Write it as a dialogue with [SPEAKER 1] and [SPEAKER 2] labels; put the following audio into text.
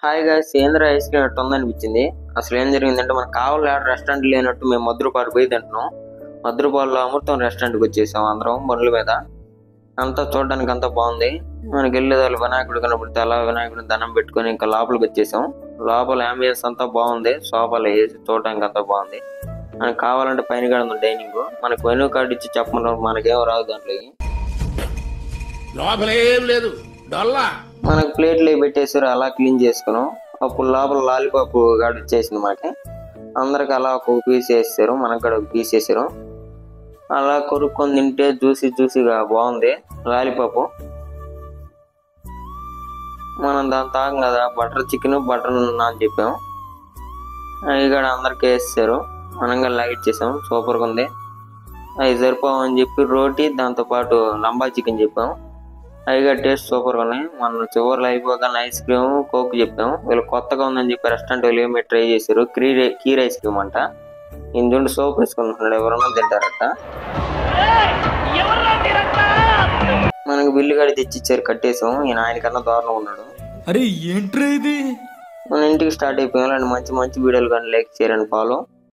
[SPEAKER 1] Hi guys, ఏంద్ర ice cream ఎట్టు ఉందనిపించింది. అసలు ఏం జరిగిందంటే మనకు కావాలి రెస్టారెంట్ లేనట్టు మేము మధురపాడు పోయి తింటున్నాం. మధురపాడులో అమృతం రెస్టారెంట్కి వచ్చేసాం అందరం బండ్ల మీద. అంతా చూడడానికి అంతా బాగుంది. మనకి వెళ్ళేదాళ్ళు వినాయకుడు కనబడితే అలా వినాయకుడిని దండం పెట్టుకొని ఇంకా లోపలికి వచ్చేసాం. లోపల అంబియన్స్ అంతా బాగుంది, సోఫాలు వేసి చూడడానికి అంతా బాగుంది. మనకు కావాలంటే పైన కూడా ఉంది డైనింగ్. మనకు మెనూ కార్డు ఇచ్చి చెప్పమన్నారు, మనకేం రాదు దాంట్లో.
[SPEAKER 2] లేదు
[SPEAKER 1] మనకు ప్లేట్లు పెట్టేసారు, అలా క్లీన్ చేసుకున్నాం. అప్పుడు లోపల లాలీపాప్ గాడి వచ్చేసింది మనకి. అందరికి అలా ఒక పీస్ వేసారు, మనకు కూడా ఒక పీస్ వేసారు. అలా కొరుక్కొని తింటే జ్యూసీగా బాగుంది లాలీపాప్. మనం దాని తాగం కదా, బటర్ చికెన్ బటర్ అని చెప్పాము. అవి కూడా అందరికి వేసారు, మనం కూడా లైట్ చేసాం. సూపర్గా ఉంది. అవి సరిపోవని చెప్పి రోటీ దాంతోపాటు లంబా చికెన్ చెప్పాము. అవి టేస్ట్ సూపర్గా ఉన్నాయి. మనం చివరిలో అయిపోగానే ఐస్ క్రీమ్ కోక్ చెప్పాము. వీళ్ళు కొత్తగా ఉందని చెప్పి రెస్టారెంట్ వాళ్ళు ఏమి ట్రై చేశారు, కీర్ ఐస్ క్రీమ్ అంట. ఇందుండి సోప్ వేసుకుంటున్నాడు, ఎవరన్నా తింటారట. మనకు బిల్లు గడి తెచ్చిచ్చారు, కట్టేసాం. ఈయన ఆయనకన్నా దారుణం ఉన్నాడు.
[SPEAKER 3] అరే ఏంట్రా ఇది?
[SPEAKER 1] మన ఇంటికి స్టార్ట్ అయిపోయాం. మంచి మంచి వీడియోలు కానీ లైక్ చేయరని ఫాలో.